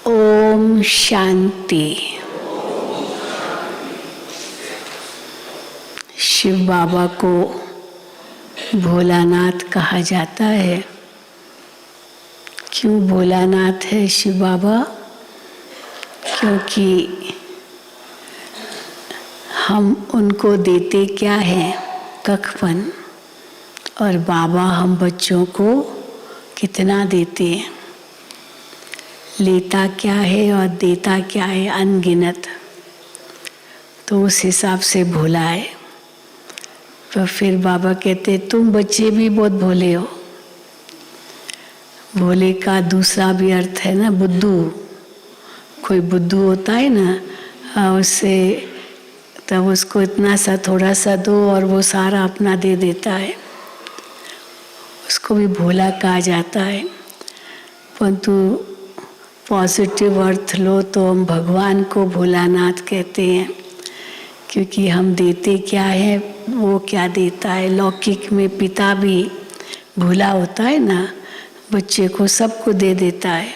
ओम शांति। शिव बाबा को भोलानाथ कहा जाता है। क्यों भोलानाथ है शिव बाबा? क्योंकि हम उनको देते क्या है? कखपन। और बाबा हम बच्चों को कितना देते हैं। लेता क्या है और देता क्या है? अनगिनत। तो उस हिसाब से भोला है। तो फिर बाबा कहते तुम बच्चे भी बहुत भोले हो। भोले का दूसरा भी अर्थ है ना, बुद्धू। कोई बुद्धू होता है ना, उससे तब उसको इतना सा थोड़ा सा दो और वो सारा अपना दे देता है। उसको भी भोला कहा जाता है। परंतु पॉजिटिव अर्थ लो तो हम भगवान को भोलानाथ कहते हैं, क्योंकि हम देते क्या है वो क्या देता है। लौकिक में पिता भी भोला होता है ना, बच्चे को सबको दे देता है।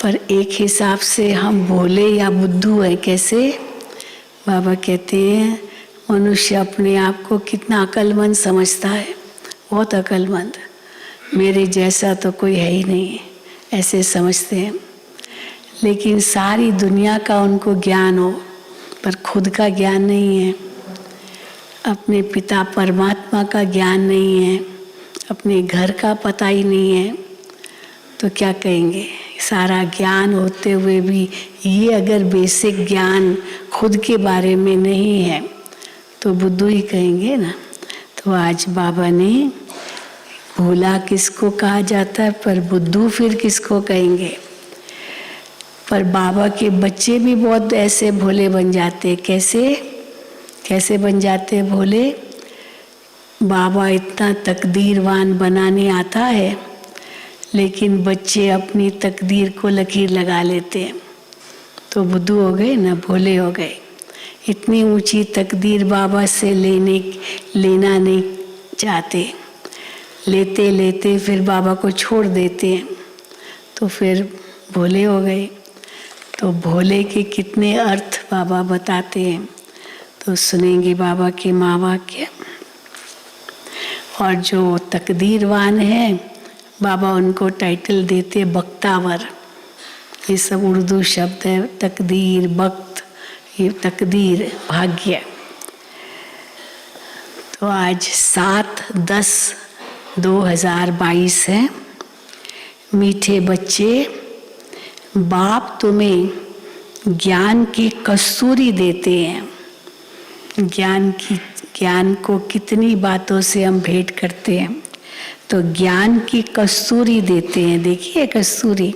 पर एक हिसाब से हम भोले या बुद्धू हैं। कैसे? बाबा कहते हैं मनुष्य अपने आप को कितना अक्लमंद समझता है। बहुत अक्लमंद, मेरे जैसा तो कोई है ही नहीं, ऐसे समझते हैं। लेकिन सारी दुनिया का उनको ज्ञान हो, पर खुद का ज्ञान नहीं है। अपने पिता परमात्मा का ज्ञान नहीं है, अपने घर का पता ही नहीं है, तो क्या कहेंगे? सारा ज्ञान होते हुए भी ये अगर बेसिक ज्ञान खुद के बारे में नहीं है तो बुद्धू ही कहेंगे ना। तो आज बाबा ने भोला किसको कहा जाता है, पर बुद्धू फिर किसको कहेंगे? पर बाबा के बच्चे भी बहुत ऐसे भोले बन जाते। कैसे बन जाते भोले? बाबा इतना तकदीरवान बनाने आता है, लेकिन बच्चे अपनी तकदीर को लकीर लगा लेते हैं। तो बुद्धू हो गए ना, भोले हो गए। इतनी ऊंची तकदीर बाबा से लेना नहीं चाहते। लेते लेते फिर बाबा को छोड़ देते हैं, तो फिर भोले हो गए। तो भोले के कितने अर्थ बाबा बताते हैं, तो सुनेंगे बाबा के महावाक्य। और जो तकदीरवान है, बाबा उनको टाइटल देते बख्तावर। ये सब उर्दू शब्द है। तकदीर, बख्त, ये तकदीर, भाग्य। तो आज 7/10/2022 है। मीठे बच्चे, बाप तुम्हें ज्ञान की कस्तूरी देते हैं। ज्ञान को कितनी बातों से हम भेंट करते हैं, तो ज्ञान की कस्तूरी देते हैं। देखिए कस्तूरी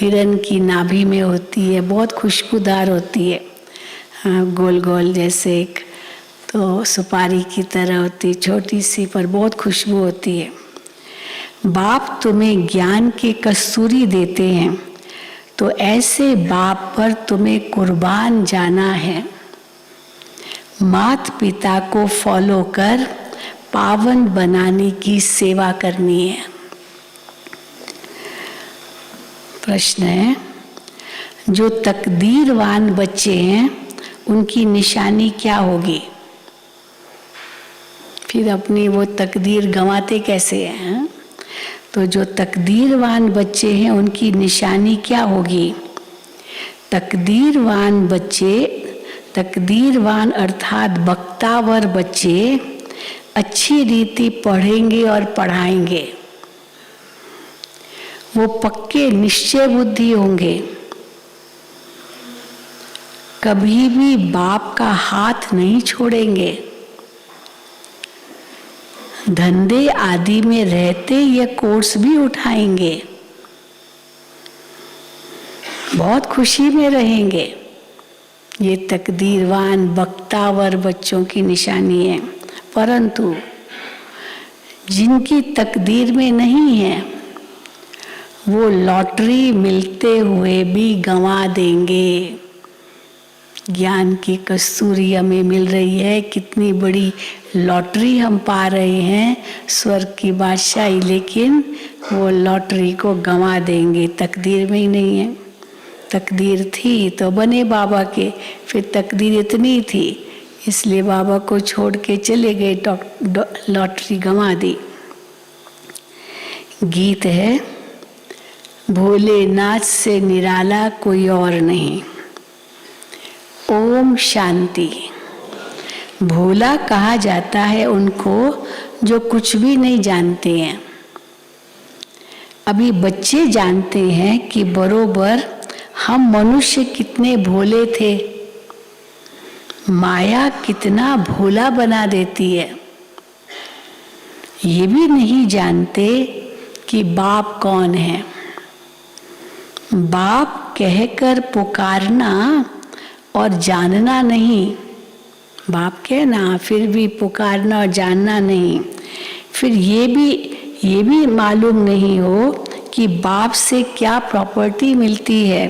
हिरन की नाभि में होती है, बहुत खुशबूदार होती है। गोल गोल जैसे एक तो सुपारी की तरह होती, छोटी सी, पर बहुत खुशबू होती है। बाप तुम्हें ज्ञान की कस्तूरी देते हैं, तो ऐसे बाप पर तुम्हें कुर्बान जाना है। माता पिता को फॉलो कर पावन बनाने की सेवा करनी है। प्रश्न है, जो तकदीरवान बच्चे हैं उनकी निशानी क्या होगी? फिर अपनी वो तकदीर गंवाते कैसे हैं? तो जो तकदीरवान बच्चे हैं उनकी निशानी क्या होगी? तकदीरवान बच्चे, तकदीरवान अर्थात बख्तावर बच्चे अच्छी रीति पढ़ेंगे और पढ़ाएंगे। वो पक्के निश्चय बुद्धि होंगे। कभी भी बाप का हाथ नहीं छोड़ेंगे। धंधे आदि में रहते ये कोर्स भी उठाएंगे। बहुत खुशी में रहेंगे। ये तकदीरवान बख्तावर बच्चों की निशानी है। परंतु जिनकी तकदीर में नहीं है, वो लॉटरी मिलते हुए भी गंवा देंगे। ज्ञान की कस्तूरी हमें मिल रही है, कितनी बड़ी लॉटरी हम पा रहे हैं, स्वर्ग की बादशाही, लेकिन वो लॉटरी को गंवा देंगे, तकदीर में ही नहीं है। तकदीर थी तो बने बाबा के, फिर तकदीर इतनी थी इसलिए बाबा को छोड़ के चले गए, लॉटरी गंवा दी। गीत है, भोलेनाथ से निराला कोई और नहीं, ओम शांति। भोला कहा जाता है उनको जो कुछ भी नहीं जानते हैं। अभी बच्चे जानते हैं कि बरोबर हम मनुष्य कितने भोले थे, माया कितना भोला बना देती है। ये भी नहीं जानते कि बाप कौन है। बाप कहकर पुकारना और जानना नहीं, बाप कहना फिर भी पुकारना और जानना नहीं। फिर ये भी मालूम नहीं हो कि बाप से क्या प्रॉपर्टी मिलती है,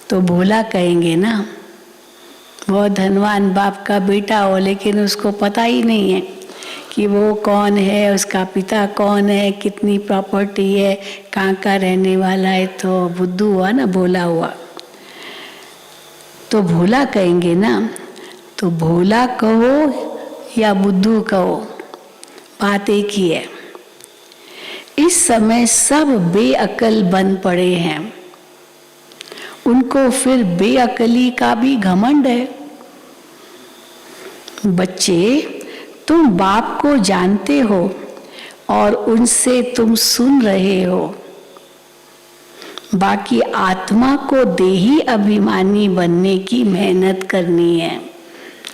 तो भोला कहेंगे ना। बहुत धनवान बाप का बेटा हो, लेकिन उसको पता ही नहीं है कि वो कौन है, उसका पिता कौन है, कितनी प्रॉपर्टी है, कहाँ का रहने वाला है, तो बुद्धू हुआ ना, भोला हुआ। तो भोला कहेंगे ना। तो भोला कहो या बुद्धू कहो, बात एक ही है। इस समय सब बेअकल बन पड़े हैं, उनको फिर बेअकली का भी घमंड है। बच्चे, तुम बाप को जानते हो और उनसे तुम सुन रहे हो, बाकी आत्मा को देही अभिमानी बनने की मेहनत करनी है।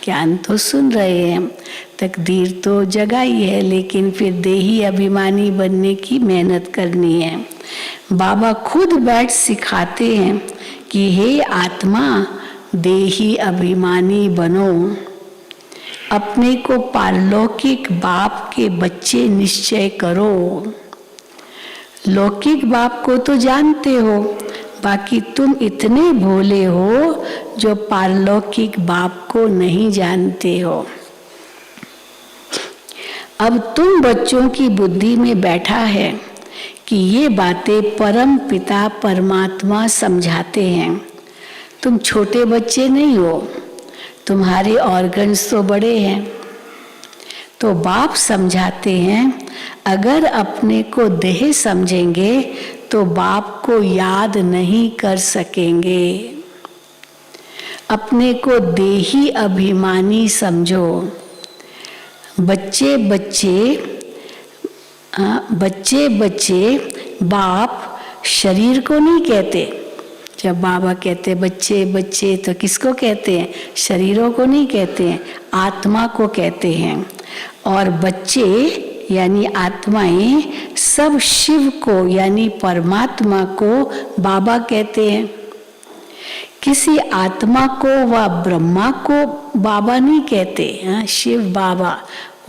ज्ञान तो सुन रहे हैं, तकदीर तो जगाई है, लेकिन फिर देही अभिमानी बनने की मेहनत करनी है। बाबा खुद बैठ सिखाते हैं कि हे आत्मा, देही अभिमानी बनो, अपने को पारलौकिक बाप के बच्चे निश्चय करो। लौकिक बाप को तो जानते हो, बाकी तुम इतने भोले हो जो पारलौकिक बाप को नहीं जानते हो। अब तुम बच्चों की बुद्धि में बैठा है कि ये बातें परम पिता परमात्मा समझाते हैं। तुम छोटे बच्चे नहीं हो, तुम्हारे ऑर्गन्स तो बड़े हैं। तो बाप समझाते हैं, अगर अपने को देह समझेंगे तो बाप को याद नहीं कर सकेंगे। अपने को देही अभिमानी समझो। बच्चे बाप शरीर को नहीं कहते। जब बाबा कहते बच्चे बच्चे तो किसको कहते हैं? शरीरों को नहीं कहते हैं, आत्मा को कहते हैं। और बच्चे यानी आत्माएं सब शिव को यानी परमात्मा को बाबा कहते हैं। किसी आत्मा को व ब्रह्मा को बाबा नहीं कहते। शिव बाबा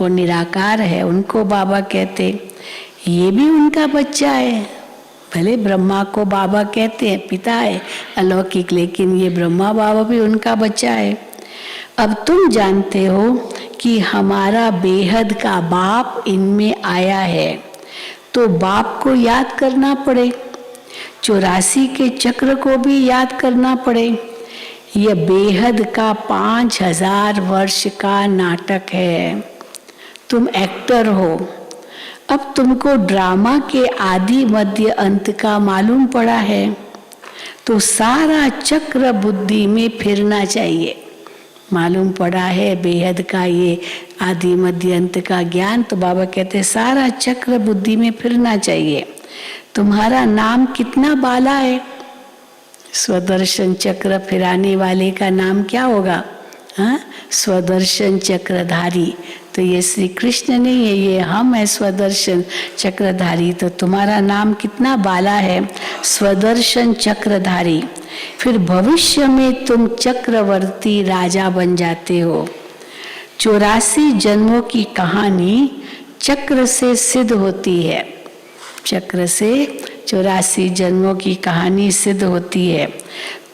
वो निराकार है, उनको बाबा कहते। ये भी उनका बच्चा है, भले ब्रह्मा को बाबा कहते हैं, पिता है अलौकिक, लेकिन ये ब्रह्मा बाबा भी उनका बच्चा है। अब तुम जानते हो कि हमारा बेहद का बाप इनमें आया है, तो बाप को याद करना पड़े, 84 के चक्र को भी याद करना पड़े। यह बेहद का 5000 वर्ष का नाटक है। तुम एक्टर हो। अब तुमको ड्रामा के आदि मध्य अंत का मालूम पड़ा है, तो सारा चक्र बुद्धि में फिरना चाहिए। मालूम पड़ा है बेहद का ये आदि मध्य अंत का ज्ञान, तो बाबा कहते हैं सारा चक्र बुद्धि में फिरना चाहिए। तुम्हारा नाम कितना बाला है? स्वदर्शन चक्र फिराने वाले का नाम क्या होगा? स्वदर्शन चक्रधारी। तो ये श्री कृष्ण नहीं है, ये हम है स्वदर्शन चक्रधारी। तो तुम्हारा नाम कितना बाला है? स्वदर्शन चक्रधारी। फिर भविष्य में तुम चक्रवर्ती राजा बन जाते हो। 84 जन्मों की कहानी चक्र से सिद्ध होती है। चक्र से 84 जन्मों की कहानी सिद्ध होती है।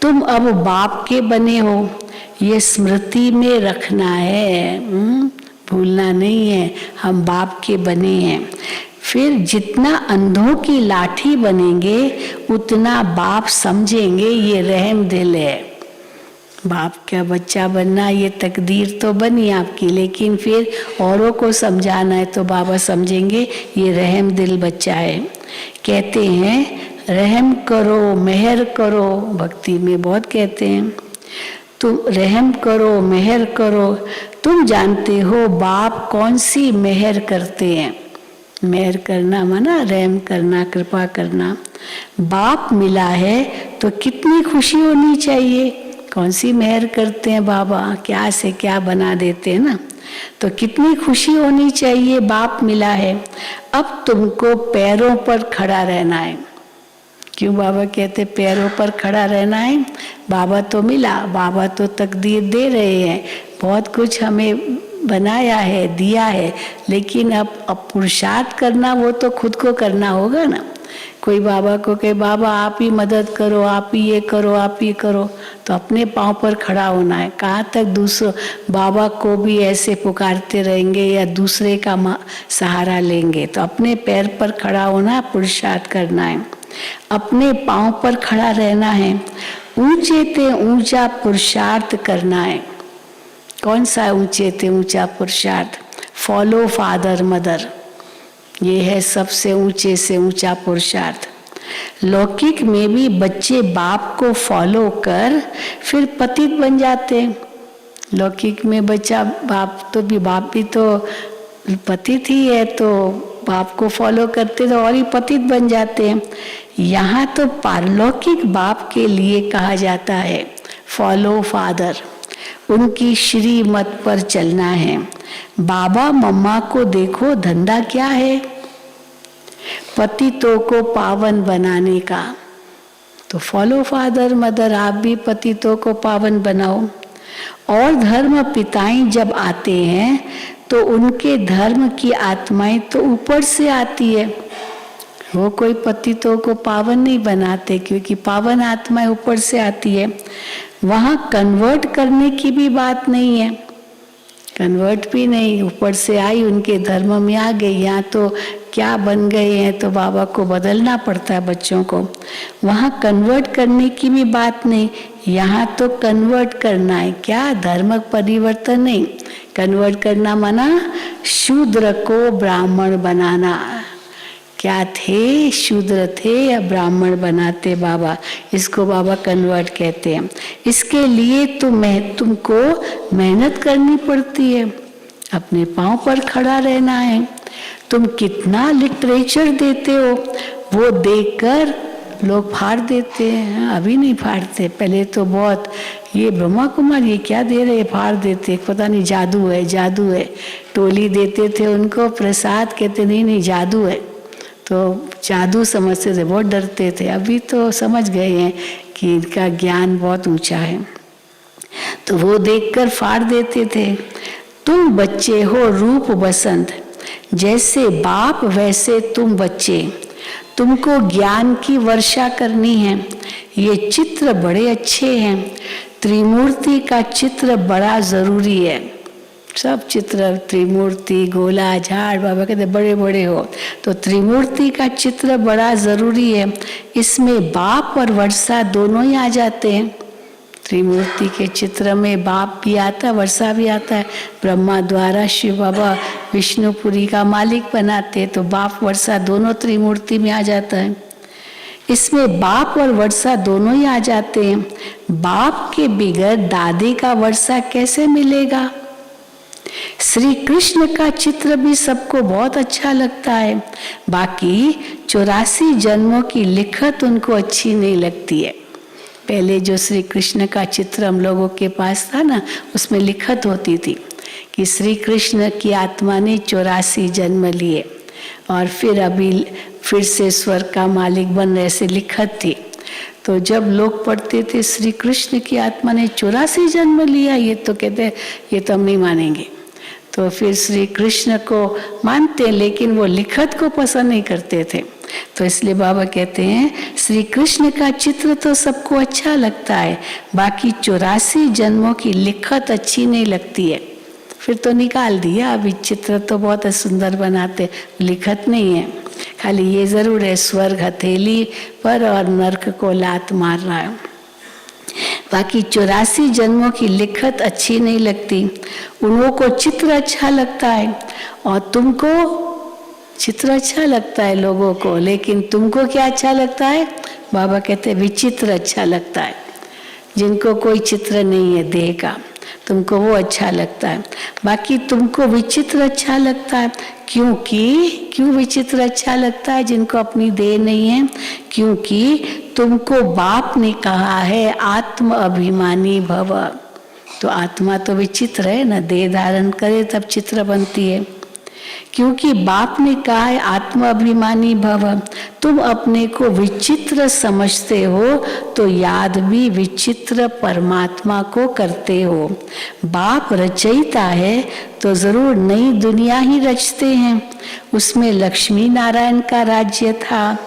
तुम अब बाप के बने हो, ये स्मृति में रखना है, भूलना नहीं है। हम बाप के बने हैं। फिर जितना अंधों की लाठी बनेंगे उतना बाप समझेंगे ये रहम दिल है। बाप का बच्चा बनना ये तकदीर तो बनी आपकी, लेकिन फिर औरों को समझाना है तो बाबा समझेंगे ये रहम दिल बच्चा है। कहते हैं रहम करो, मेहर करो, भक्ति में बहुत कहते हैं, तुम रहम करो, मेहर करो। तुम जानते हो बाप कौन सी मेहर करते हैं। मेहर करना माना रहम करना, कृपा करना। बाप मिला है तो कितनी खुशी होनी चाहिए। कौन सी मेहर करते हैं बाबा, क्या से क्या बना देते हैं ना, तो कितनी खुशी होनी चाहिए। बाप मिला है, अब तुमको पैरों पर खड़ा रहना है। क्यों बाबा कहते पैरों पर खड़ा रहना है? बाबा तो मिला, बाबा तो तकदीर दे रहे हैं, बहुत कुछ हमें बनाया है, दिया है, लेकिन अब पुरुषार्थ करना वो तो खुद को करना होगा ना। कोई बाबा को कहे बाबा आप ही मदद करो, आप ही ये करो, आप ही करो, तो अपने पाँव पर खड़ा होना है। कहाँ तक दूसरों बाबा को भी ऐसे पुकारते रहेंगे या दूसरे का सहारा लेंगे? तो अपने पैर पर खड़ा होना, पुरुषार्थ करना है, अपने पाँव पर खड़ा रहना है, ऊंचे ते ऊंचा पुरुषार्थ करना है। कौन सा ऊंचे ते ऊंचा पुरुषार्थ? फॉलो फादर मदर, ये है सबसे ऊंचे से ऊंचा पुरुषार्थ। लौकिक में भी बच्चे बाप को फॉलो कर फिर पतित बन जाते हैं। लौकिक में बच्चा बाप भी तो पतित ही है, तो बाप को फॉलो करते तो और ही पतित बन जाते हैं। यहाँ तो पारलौकिक बाप के लिए कहा जाता है फॉलो फादर, उनकी श्रीमत पर चलना है। बाबा मम्मा को देखो धंधा क्या है? पतितों को पावन बनाने का। तो फॉलो फादर मदर, आप भी पतितों को पावन बनाओ। और धर्म पिताएं जब आते हैं तो उनके धर्म की आत्माएं तो ऊपर से आती है, वो कोई पतितों को पावन नहीं बनाते, क्योंकि पावन आत्माएं ऊपर से आती है। वहाँ कन्वर्ट करने की भी बात नहीं है, कन्वर्ट भी नहीं, ऊपर से आई उनके धर्म में आ गई। यहाँ तो क्या बन गए हैं तो बाबा को बदलना पड़ता है बच्चों को। वहाँ कन्वर्ट करने की भी बात नहीं, यहाँ तो कन्वर्ट करना है। क्या? धर्म परिवर्तन नहीं, कन्वर्ट करना माना शूद्र को ब्राह्मण बनाना। क्या थे? शूद्र थे या ब्राह्मण बनाते बाबा, इसको बाबा कन्वर्ट कहते हैं। इसके लिए तो तुमको मेहनत करनी पड़ती है, अपने पाँव पर खड़ा रहना है। तुम कितना लिटरेचर देते हो वो देखकर लोग फाड़ देते हैं। अभी नहीं फाड़ते, पहले तो बहुत ये ब्रह्मा कुमार ये क्या दे रहे, फाड़ देते, पता नहीं जादू है जादू है। टोली देते थे उनको प्रसाद, कहते नहीं जादू है, तो जादू समझते थे, बहुत डरते थे। अभी तो समझ गए हैं कि इनका ज्ञान बहुत ऊंचा है, तो वो देखकर फाड़ देते थे। तुम बच्चे हो रूप बसंत, जैसे बाप वैसे तुम बच्चे, तुमको ज्ञान की वर्षा करनी है। ये चित्र बड़े अच्छे हैं, त्रिमूर्ति का चित्र बड़ा जरूरी है। सब चित्र त्रिमूर्ति, गोला, झाड़, बाबा कहते बड़े बड़े हो, तो त्रिमूर्ति का चित्र बड़ा जरूरी है। इसमें बाप और वर्षा दोनों ही आ जाते हैं। त्रिमूर्ति के चित्र में बाप भी आता है, वर्षा भी आता है। ब्रह्मा द्वारा शिव बाबा विष्णुपुरी का मालिक बनाते, तो बाप वर्षा दोनों त्रिमूर्ति में आ जाता है। इसमें बाप और वर्षा दोनों ही आ जाते हैं। बाप के बिगैर दादी का वर्षा कैसे मिलेगा? श्री कृष्ण का चित्र भी सबको बहुत अच्छा लगता है, बाकी 84 जन्मों की लिखत उनको अच्छी नहीं लगती है। पहले जो श्री कृष्ण का चित्र हम लोगों के पास था ना, उसमें लिखत होती थी कि श्री कृष्ण की आत्मा ने 84 जन्म लिए और फिर से स्वर्ग का मालिक बन रहे, ऐसे लिखत थी। तो जब लोग पढ़ते थे श्री कृष्ण की आत्मा ने 84 जन्म लिया, ये तो कहते ये तो हम नहीं मानेंगे। तो फिर श्री कृष्ण को मानते, लेकिन वो लिखत को पसंद नहीं करते थे। तो इसलिए बाबा कहते हैं श्री कृष्ण का चित्र तो सबको अच्छा लगता है, बाकी 84 जन्मों की लिखत अच्छी नहीं लगती है। फिर तो निकाल दिया, अभी चित्र तो बहुत सुंदर बनाते, लिखत नहीं है। खाली ये जरूर है स्वर्ग हथेली पर और नर्क को लात मार रहा है। बाकी 84 जन्मों की लिखत अच्छी नहीं लगती। उन्हों को चित्र अच्छा लगता है और तुमको चित्र अच्छा लगता है लोगों को, लेकिन तुमको क्या अच्छा लगता है? बाबा कहते हैं विचित्र अच्छा लगता है। जिनको कोई चित्र नहीं है देह का, तुमको वो अच्छा लगता है। बाकी तुमको विचित्र अच्छा लगता है क्यों विचित्र अच्छा लगता है जिनको अपनी देह नहीं है? क्योंकि तुमको बाप ने कहा है आत्म अभिमानी भव। तो आत्मा तो विचित्र है ना, देह धारण करे तब चित्र बनती है। क्योंकि बाप ने कहा है आत्म अभिमानी भव, तुम अपने को विचित्र समझते हो तो याद भी विचित्र परमात्मा को करते हो। बाप रचयिता है तो जरूर नई दुनिया ही रचते हैं। उसमें लक्ष्मी नारायण का राज्य था,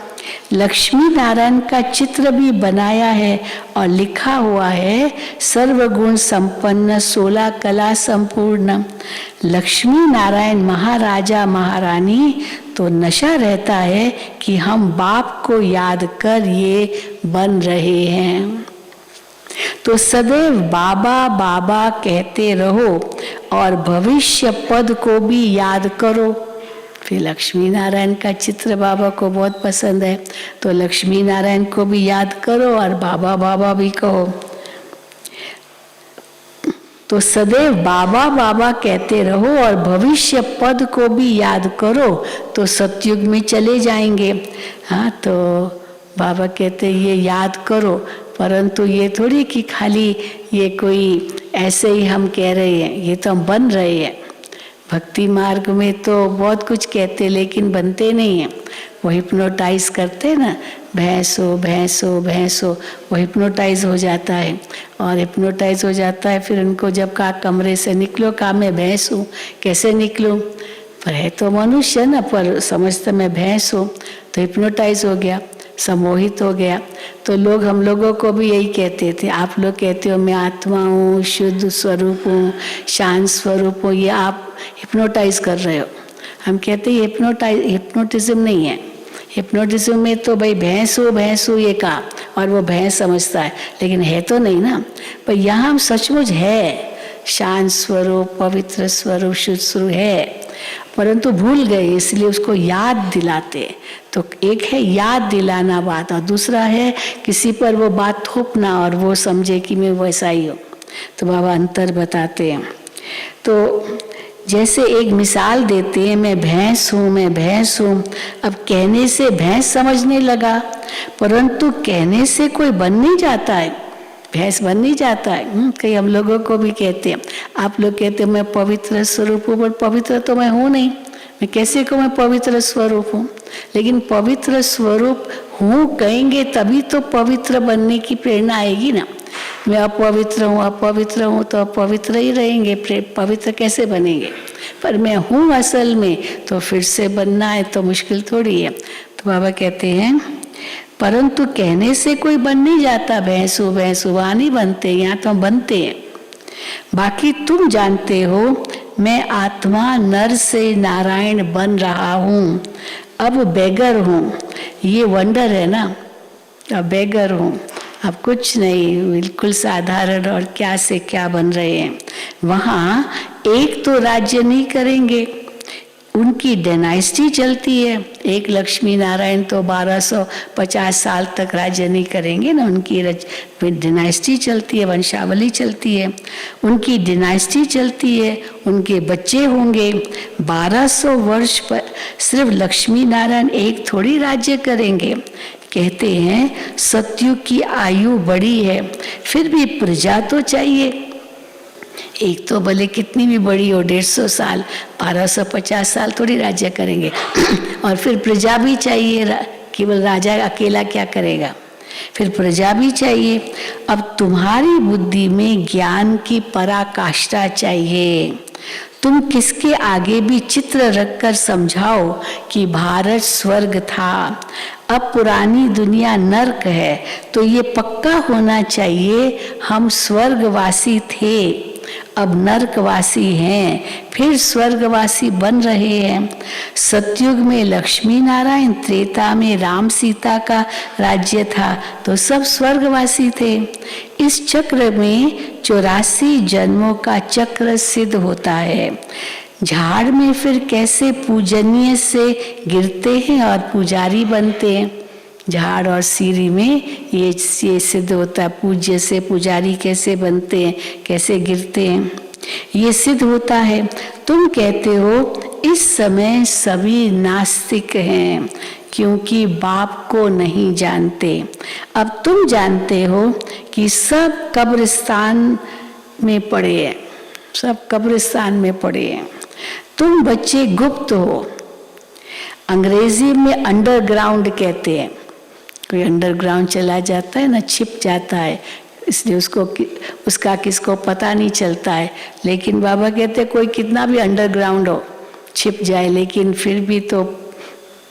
लक्ष्मी नारायण का चित्र भी बनाया है और लिखा हुआ है सर्वगुण संपन्न 16 कला संपूर्ण। लक्ष्मी नारायण महाराजा महारानी तो नशा रहता है कि हम बाप को याद कर ये बन रहे हैं। तो सदैव बाबा बाबा कहते रहो और भविष्य पद को भी याद करो। फिर लक्ष्मी नारायण का चित्र बाबा को बहुत पसंद है, तो लक्ष्मी नारायण को भी याद करो और बाबा बाबा भी कहो। तो सदैव बाबा बाबा कहते रहो और भविष्य पद को भी याद करो तो सतयुग में चले जाएंगे। हाँ, तो बाबा कहते ये याद करो, परंतु ये थोड़ी कि खाली ये कोई ऐसे ही हम कह रहे हैं, ये तो हम बन रहे हैं। भक्ति मार्ग में तो बहुत कुछ कहते लेकिन बनते नहीं हैं। वो हिप्नोटाइज करते ना, भैंसो भैंसो भैंसो, वो हिप्नोटाइज हो जाता है और हिप्नोटाइज हो जाता है। फिर उनको जब कहा कमरे से निकलो, कहा मैं भैंस हूँ, कैसे निकलूँ? पर है तो मनुष्य ना, पर समझता मैं भैंस हूँ, तो हिप्नोटाइज हो गया, सम्मोहित हो गया। तो लोग हम लोगों को भी यही कहते थे, आप लोग कहते हो मैं आत्मा हूँ, शुद्ध स्वरूप हूँ, शांत स्वरूप हूँ, ये आप हिप्नोटाइज कर रहे हो। हम कहते हैं हिप्नोटिज्म नहीं है। हिप्नोटिज्म में तो भाई भैंस हो ये कहा और वो भैंस समझता है, लेकिन है तो नहीं ना। पर यहाँ हम सचमुच है शांत स्वरूप, पवित्र स्वरूप, शुद्ध स्वरूप है, परंतु भूल गए, इसलिए उसको याद दिलाते। तो एक है याद दिलाना बात, और दूसरा है किसी पर वो बात थोपना और वो समझे कि मैं वैसा ही हूँ। तो बाबा अंतर बताते हैं। तो जैसे एक मिसाल देते हैं, मैं भैंस हूँ, मैं भैंस हूँ। अब कहने से भैंस समझने लगा, परंतु कहने से कोई बन नहीं जाता है, भैंस बन नहीं जाता है। कई हम लोगों को भी कहते हैं, आप लोग कहते हैं मैं पवित्र स्वरूप हूँ, पर पवित्र तो मैं हूँ नहीं। मैं कैसे कहूँ मैं पवित्र स्वरूप हूँ? लेकिन पवित्र स्वरूप हूँ कहेंगे तभी तो पवित्र बनने की प्रेरणा आएगी ना। मैं अपवित्र हूँ तो अपवित्र ही रहेंगे, पवित्र कैसे बनेंगे? पर मैं हूँ असल में, तो फिर से बनना है तो मुश्किल थोड़ी है। तो बाबा कहते हैं परंतु कहने से कोई बन नहीं जाता, भैंसू भैंसू वहाँ नहीं बनते, यहाँ तो हम बनते हैं। बाकी तुम जानते हो मैं आत्मा नर से नारायण बन रहा हूँ, अब बेगर हूँ। ये वंडर है ना, अब बेगर हूँ, अब कुछ नहीं, बिल्कुल साधारण और क्या से क्या बन रहे हैं। वहाँ एक तो राज्य नहीं करेंगे, उनकी डायनेस्टी चलती है। एक लक्ष्मी नारायण तो 1250 साल तक राज्य नहीं करेंगे ना, उनकी डायनेस्टी चलती है, वंशावली चलती है, उनकी डायनेस्टी चलती है, उनके बच्चे होंगे। 1200 वर्ष पर सिर्फ लक्ष्मी नारायण एक थोड़ी राज्य करेंगे। कहते हैं सतयुग की आयु बड़ी है, फिर भी प्रजा तो चाहिए। एक तो भले कितनी भी बड़ी हो, 150 साल, 1250 साल थोड़ी राज्य करेंगे और फिर प्रजा भी चाहिए, केवल राजा अकेला क्या करेगा, फिर प्रजा भी चाहिए। अब तुम्हारी बुद्धि में ज्ञान की पराकाष्ठा चाहिए, तुम किसके आगे भी चित्र रखकर समझाओ कि भारत स्वर्ग था, अब पुरानी दुनिया नर्क है, तो ये पक्का होना चाहिए हम स्वर्गवासी थे, अब नर्कवासी हैं, फिर स्वर्गवासी बन रहे हैं। सतयुग में लक्ष्मी नारायण, त्रेता में राम सीता का राज्य था, तो सब स्वर्गवासी थे। इस चक्र में 84 जन्मों का चक्र सिद्ध होता है। झाड़ में फिर कैसे पूजनीय से गिरते हैं और पुजारी बनते हैं। झाड़ और सीरी में ये सिद्ध होता है, पूज्य से पुजारी कैसे बनते हैं, कैसे गिरते हैं, ये सिद्ध होता है। तुम कहते हो इस समय सभी नास्तिक हैं क्योंकि बाप को नहीं जानते। अब तुम जानते हो कि सब कब्रिस्तान में पड़े हैं, सब कब्रिस्तान में पड़े हैं। तुम बच्चे गुप्त हो, अंग्रेजी में अंडरग्राउंड कहते हैं। कोई अंडरग्राउंड चला जाता है ना, छिप जाता है, इसलिए उसका किसको पता नहीं चलता है। लेकिन बाबा कहते कोई कितना भी अंडरग्राउंड हो, छिप जाए, लेकिन फिर भी तो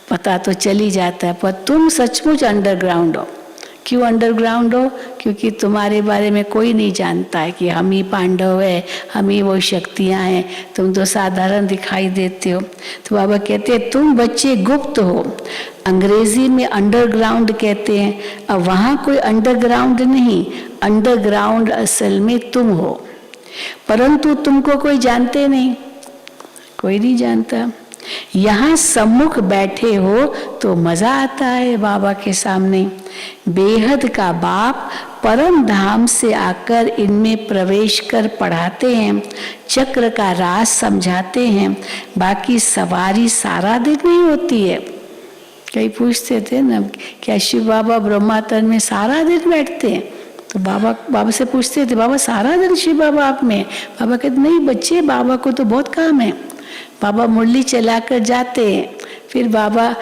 पता तो चल ही जाता है। पर तुम सचमुच अंडरग्राउंड हो। क्यों अंडरग्राउंड हो? क्योंकि तुम्हारे बारे में कोई नहीं जानता है कि हम ही पांडव है, हम ही वो शक्तियाँ हैं, तुम तो साधारण दिखाई देते हो। तो बाबा कहते हैं तुम बच्चे गुप्त हो, अंग्रेजी में अंडरग्राउंड कहते हैं। अब वहाँ कोई अंडरग्राउंड नहीं, अंडरग्राउंड असल में तुम हो, परंतु तुमको कोई जानते नहीं, कोई नहीं जानता। यहाँ सम्मुख बैठे हो तो मजा आता है बाबा के सामने। बेहद का बाप परम धाम से आकर इनमें प्रवेश कर पढ़ाते हैं, चक्र का राज समझाते हैं। बाकी सवारी सारा दिन नहीं होती है। कई पूछते थे ना, क्या शिव बाबा ब्रह्मातन में सारा दिन बैठते हैं? तो बाबा से पूछते थे, बाबा सारा दिन शिव बाबा आप में? बाबा कहते नहीं बच्चे, बाबा को तो बहुत काम है। बाबा मुरली चलाकर जाते हैं, फिर बाबा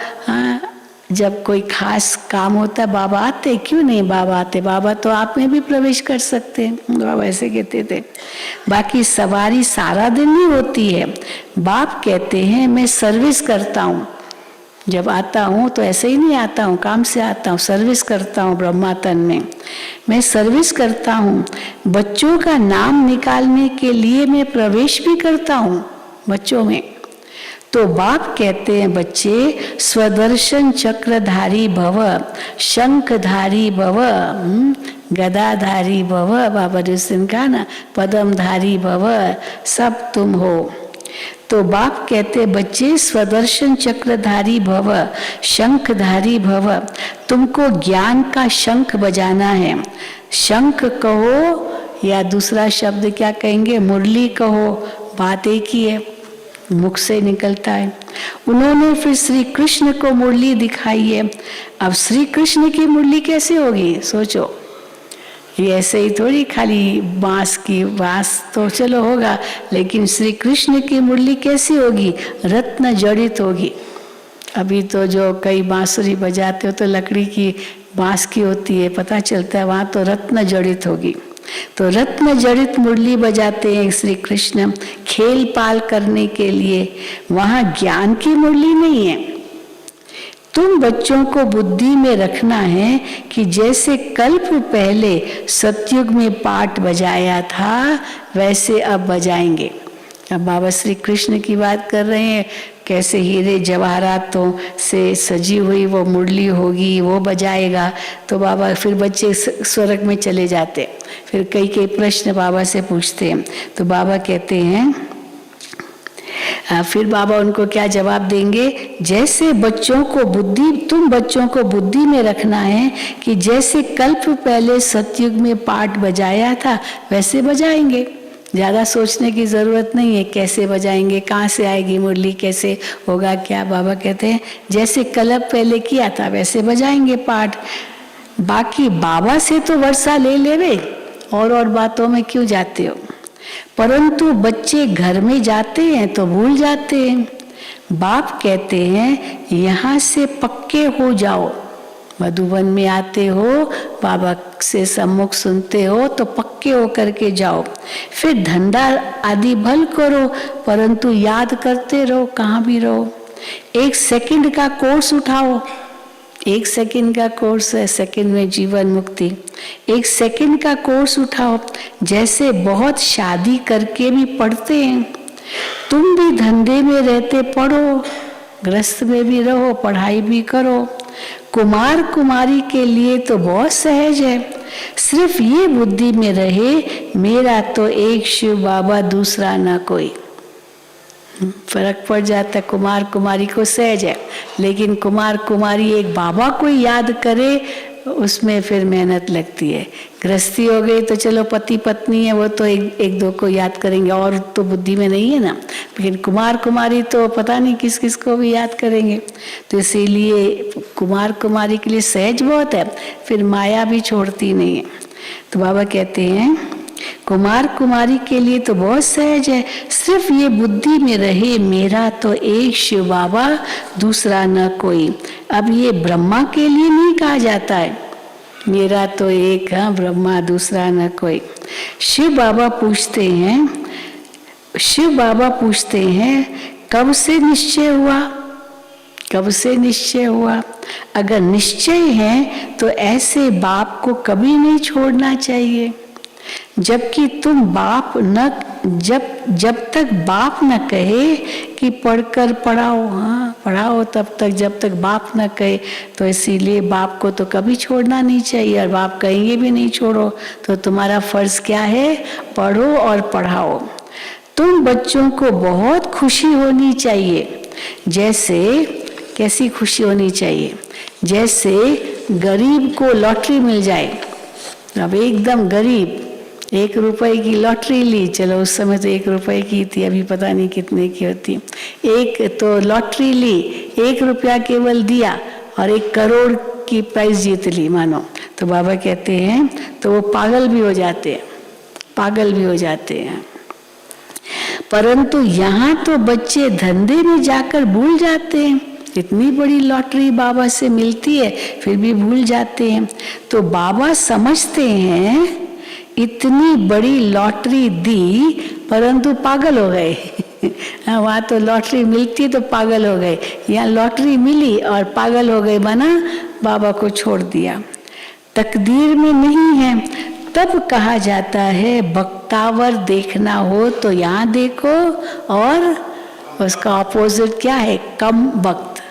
जब कोई खास काम होता है बाबा आते, क्यों नहीं बाबा आते, बाबा तो आप में भी प्रवेश कर सकते हैं, बाबा ऐसे कहते थे। बाकी सवारी सारा दिन नहीं होती है। बाप कहते हैं मैं सर्विस करता हूँ, जब आता हूँ तो ऐसे ही नहीं आता हूँ, काम से आता हूँ, सर्विस करता हूँ ब्रह्मातन में, मैं सर्विस करता हूँ। बच्चों का नाम निकालने के लिए मैं प्रवेश भी करता हूँ बच्चों में। तो बाप कहते हैं बच्चे स्वदर्शन चक्रधारी भव, शंखधारी भव, गदाधारी भव, बाबा ने कहा ना पद्मधारी भव, सब तुम हो। तो बाप कहते बच्चे स्वदर्शन चक्रधारी भव, शंखधारी भव, तुमको ज्ञान का शंख बजाना है। शंख कहो या दूसरा शब्द क्या कहेंगे, मुरली कहो, बात एक ही है, मुख से निकलता है। उन्होंने फिर श्री कृष्ण को मुरली दिखाई है। अब श्री कृष्ण की मुरली कैसे होगी सोचो, ये ऐसे ही थोड़ी खाली बांस तो चलो होगा, लेकिन श्री कृष्ण की मुरली कैसी होगी, रत्न जड़ित होगी। अभी तो जो कई बांसुरी बजाते हो तो लकड़ी की बांस की होती है, पता चलता है वहां तो रत्न जड़ित होगी। तो रत्न जड़ित मुरली बजाते हैं श्री कृष्ण खेल पाल करने के लिए, वहां ज्ञान की मुरली नहीं है। तुम बच्चों को बुद्धि में रखना है कि जैसे कल्प पहले सतयुग में पाठ बजाया था वैसे अब बजाएंगे। अब बाबा श्री कृष्ण की बात कर रहे हैं, कैसे हीरे जवाहरातों से सजी हुई वो मुरली होगी, वो बजाएगा। तो बाबा फिर बच्चे स्वर्ग में चले जाते, फिर कई प्रश्न बाबा से पूछते हैं। तो बाबा कहते हैं फिर बाबा उनको क्या जवाब देंगे, जैसे बच्चों को बुद्धि, तुम बच्चों को बुद्धि में रखना है कि जैसे कल्प पहले सतयुग में पाठ बजाया था वैसे बजाएंगे। ज़्यादा सोचने की ज़रूरत नहीं है, कैसे बजाएंगे, कहाँ से आएगी मुरली, कैसे होगा क्या। बाबा कहते हैं जैसे कल्प पहले किया था वैसे बजाएंगे पाठ। बाकी बाबा से तो वर्षा ले लेवे, और बातों में क्यों जाते हो। परंतु बच्चे घर में जाते हैं तो भूल जाते हैं। बाप कहते हैं यहाँ से पक्के हो जाओ, मधुबन में आते हो, बाबा से सम्मुख सुनते हो तो पक्के होकर के जाओ। फिर धंधा आदि भल करो, परंतु याद करते रहो, कहाँ भी रहो। 1 सेकंड का कोर्स उठाओ, 1 सेकंड का कोर्स है, सेकंड में जीवन मुक्ति। 1 सेकंड का कोर्स उठाओ। जैसे बहुत शादी करके भी पढ़ते हैं, तुम भी धंधे में रहते पढ़ो, गृहस्थ में भी रहो, पढ़ाई भी करो। कुमार कुमारी के लिए तो बहुत सहज है, सिर्फ ये बुद्धि में रहे, मेरा तो एक शिव बाबा दूसरा ना कोई। फर्क पड़ जाता है। कुमार कुमारी को सहज है, लेकिन कुमार कुमारी एक बाबा को याद करे, उसमें फिर मेहनत लगती है। गृहस्थी हो गई तो चलो पति पत्नी है, वो तो एक दो को याद करेंगे, और तो बुद्धि में नहीं है ना। लेकिन कुमार कुमारी तो पता नहीं किस किस को भी याद करेंगे। तो इसीलिए कुमार कुमारी के लिए सहज बहुत है, फिर माया भी छोड़ती नहीं है। तो बाबा कहते हैं कुमार कुमारी के लिए तो बहुत सहज है, सिर्फ ये बुद्धि में रहे, मेरा तो एक शिव बाबा दूसरा न कोई। अब ये ब्रह्मा के लिए नहीं कहा जाता है, मेरा तो एक ब्रह्मा दूसरा न कोई। शिव बाबा पूछते हैं कब से निश्चय हुआ, कब से निश्चय हुआ। अगर निश्चय है तो ऐसे बाप को कभी नहीं छोड़ना चाहिए। जबकि तुम बाप न जब तक बाप न कहे कि पढ़कर पढ़ाओ, पढ़ाओ तब तक, जब तक बाप न कहे। तो इसीलिए बाप को तो कभी छोड़ना नहीं चाहिए, और बाप कहेंगे भी नहीं छोड़ो। तो तुम्हारा फर्ज क्या है, पढ़ो और पढ़ाओ। तुम बच्चों को बहुत खुशी होनी चाहिए। जैसे कैसी खुशी होनी चाहिए, जैसे गरीब को लॉटरी मिल जाए। अब एकदम गरीब 1 रुपए की लॉटरी ली, चलो उस समय तो 1 रुपए की थी, अभी पता नहीं कितने की होती। एक तो लॉटरी ली, 1 रुपया केवल दिया और 1 करोड़ की प्राइज जीत ली मानो। तो बाबा कहते हैं तो वो पागल भी हो जाते हैं, पागल भी हो जाते हैं। परंतु यहाँ तो बच्चे धंधे में जाकर भूल जाते हैं। इतनी बड़ी लॉटरी बाबा से मिलती है, फिर भी भूल जाते हैं। तो बाबा समझते हैं इतनी बड़ी लॉटरी दी, परंतु पागल हो गए। वहाँ तो लॉटरी मिलती तो पागल हो गए, यहाँ लॉटरी मिली और पागल हो गए, बना बाबा को छोड़ दिया। तकदीर में नहीं है, तब कहा जाता है बख्तावर देखना हो तो यहाँ देखो, और उसका ऑपोजिट क्या है, कम वक्त।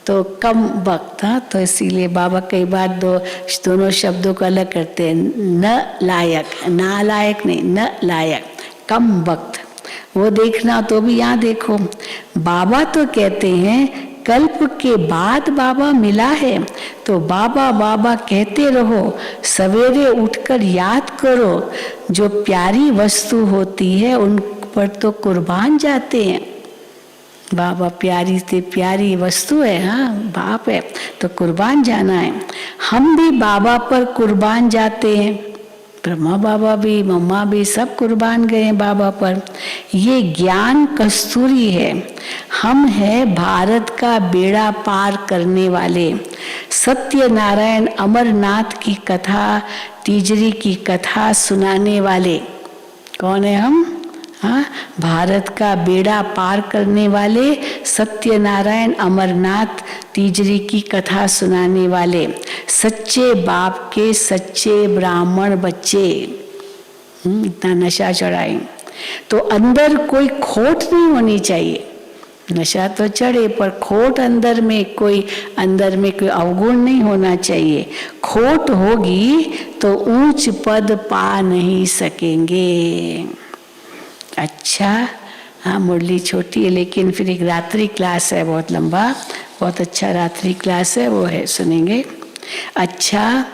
तो कम वक्त, तो इसीलिए बाबा कई बार दोनों शब्दों को अलग करते हैं। न लायक, ना लायक नहीं, न लायक, कम वक्त वो देखना, तो भी यहाँ देखो। बाबा तो कहते हैं कल्प के बाद बाबा मिला है, तो बाबा बाबा कहते रहो, सवेरे उठकर याद करो। जो प्यारी वस्तु होती है उन पर तो कुर्बान जाते हैं। बाबा प्यारी से प्यारी वस्तु है, बाप है तो कुर्बान जाना है। हम भी बाबा पर कुर्बान जाते हैं, ब्रह्मा बाबा भी, मम्मा भी, सब कुर्बान गए हैं बाबा पर। ये ज्ञान कस्तूरी है, हम हैं भारत का बेड़ा पार करने वाले। सत्यनारायण अमरनाथ की कथा, तीजरी की कथा सुनाने वाले। कौन है हम? भारत का बेड़ा पार करने वाले, सत्यनारायण अमरनाथ तीजरी की कथा सुनाने वाले, सच्चे बाप के सच्चे ब्राह्मण बच्चे। इतना नशा चढ़ाए तो अंदर कोई खोट नहीं होनी चाहिए। नशा तो चढ़े पर खोट अंदर में कोई अवगुण नहीं होना चाहिए। खोट होगी तो ऊंच पद पा नहीं सकेंगे। अच्छा, मुरली छोटी है, लेकिन फिर एक रात्रि क्लास है बहुत लंबा, बहुत अच्छा रात्रि क्लास है, वो है, सुनेंगे। अच्छा,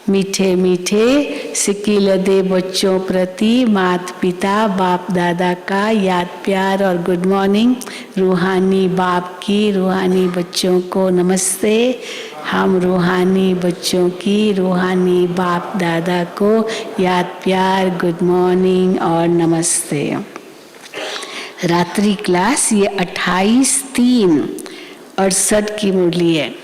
मीठे मीठे सिकिल दे बच्चों प्रति माता पिता बाप दादा का याद प्यार और गुड मॉर्निंग। रूहानी बाप की रूहानी बच्चों को नमस्ते। हम रूहानी बच्चों की रूहानी बाप दादा को याद प्यार, गुड मॉर्निंग और नमस्ते। रात्रि क्लास ये 28/3/68 की मुरली है।